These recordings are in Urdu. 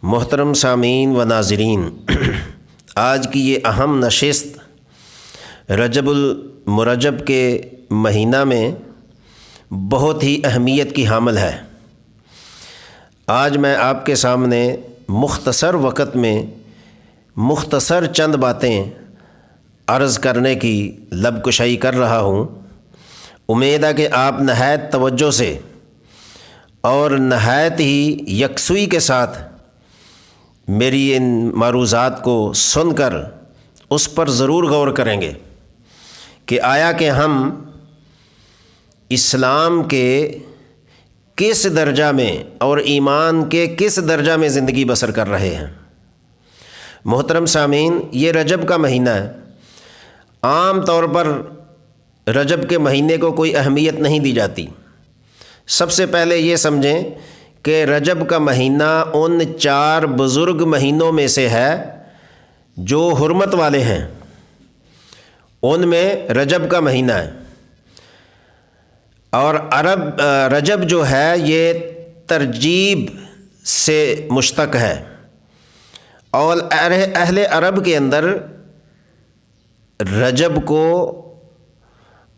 محترم سامعین و ناظرین، آج کی یہ اہم نشست رجب المرجب کے مہینہ میں بہت ہی اہمیت کی حامل ہے۔ آج میں آپ کے سامنے مختصر وقت میں مختصر چند باتیں عرض کرنے کی لب کشائی کر رہا ہوں۔ امید ہے کہ آپ نہایت توجہ سے اور نہایت ہی یکسوئی کے ساتھ میری ان معروضات کو سن کر اس پر ضرور غور کریں گے کہ آیا کہ ہم اسلام کے کس درجہ میں اور ایمان کے کس درجہ میں زندگی بسر کر رہے ہیں۔ محترم سامعین، یہ رجب کا مہینہ ہے۔ عام طور پر رجب کے مہینے کو کوئی اہمیت نہیں دی جاتی۔ سب سے پہلے یہ سمجھیں کہ رجب کا مہینہ ان 4 بزرگ مہینوں میں سے ہے جو حرمت والے ہیں، ان میں رجب کا مہینہ ہے۔ اور رجب جو ہے یہ ترجیب سے مشتق ہے، اور اہل عرب کے اندر رجب کو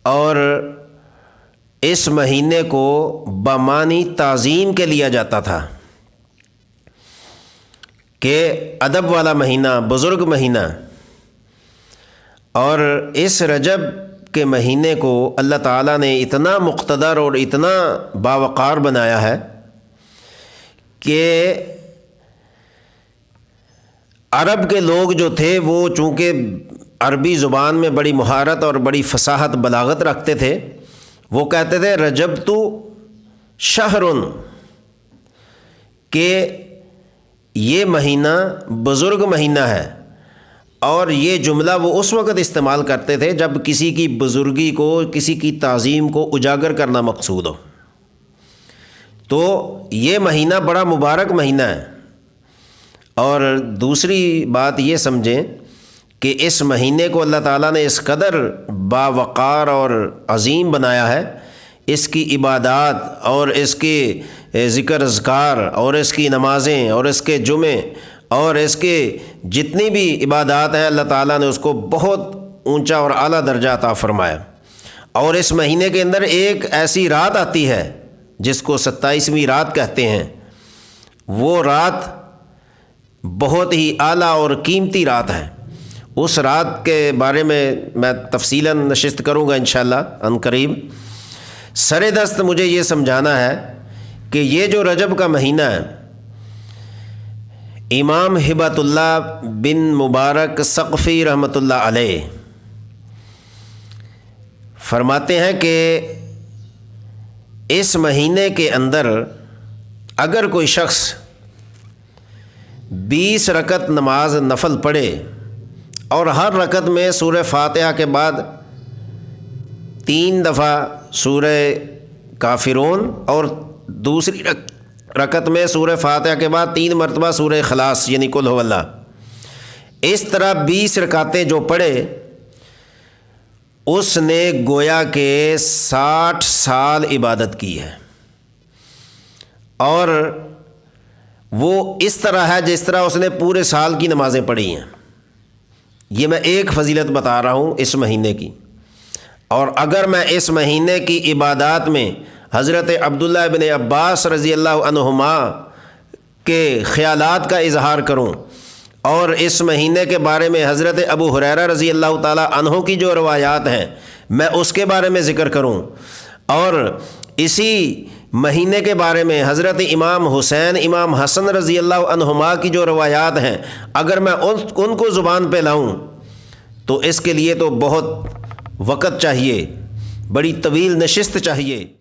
اور اس مہینے کو بمعنی تعظیم کے لیا جاتا تھا کہ ادب والا مہینہ، بزرگ مہینہ۔ اور اس رجب کے مہینے کو اللہ تعالیٰ نے اتنا مقتدر اور اتنا باوقار بنایا ہے کہ عرب کے لوگ جو تھے وہ چونکہ عربی زبان میں بڑی مہارت اور بڑی فصاحت بلاغت رکھتے تھے، وہ کہتے تھے رجب تو شہرن، کہ یہ مہینہ بزرگ مہینہ ہے۔ اور یہ جملہ وہ اس وقت استعمال کرتے تھے جب کسی کی بزرگی کو، کسی کی تعظیم کو اجاگر کرنا مقصود ہو۔ تو یہ مہینہ بڑا مبارک مہینہ ہے۔ اور دوسری بات یہ سمجھیں کہ اس مہینے کو اللہ تعالیٰ نے اس قدر باوقار اور عظیم بنایا ہے، اس کی عبادات اور اس کے ذکر اذکار اور اس کی نمازیں اور اس کے جمعے اور اس کے جتنی بھی عبادات ہیں، اللہ تعالیٰ نے اس کو بہت اونچا اور اعلیٰ درجہ عطا فرمایا۔ اور اس مہینے کے اندر ایک ایسی رات آتی ہے جس کو 27ویں رات کہتے ہیں۔ وہ رات بہت ہی اعلیٰ اور قیمتی رات ہے۔ اس رات کے بارے میں تفصیلاً نشست کروں گا انشاءاللہ ان قریب۔ سر دست مجھے یہ سمجھانا ہے کہ یہ جو رجب کا مہینہ ہے، امام ہبۃ اللہ بن مبارک ثقفی رحمۃ اللہ علیہ فرماتے ہیں کہ اس مہینے کے اندر اگر کوئی شخص 20 رکعت نماز نفل پڑھے اور ہر رکعت میں سورہ فاتحہ کے بعد 3 دفعہ سورہ کافرون اور دوسری رکعت میں سورہ فاتحہ کے بعد 3 مرتبہ سورہ اخلاص یعنی قل هو اللہ، اس طرح 20 رکعتیں جو پڑھے، اس نے گویا کہ 60 سال عبادت کی ہے۔ اور وہ اس طرح ہے جس طرح اس نے پورے سال کی نمازیں پڑھی ہیں۔ یہ میں ایک فضیلت بتا رہا ہوں اس مہینے کی۔ اور اگر میں اس مہینے کی عبادات میں حضرت عبداللہ بن عباس رضی اللہ عنہما کے خیالات کا اظہار کروں، اور اس مہینے کے بارے میں حضرت ابو ہریرہ رضی اللہ تعالی عنہ کی جو روایات ہیں میں اس کے بارے میں ذکر کروں، اور اسی مہینے کے بارے میں حضرت امام حسین، امام حسن رضی اللہ عنہما کی جو روایات ہیں اگر میں ان کو زبان پہ لاؤں تو اس کے لیے تو بہت وقت چاہیے، بڑی طویل نشست چاہیے۔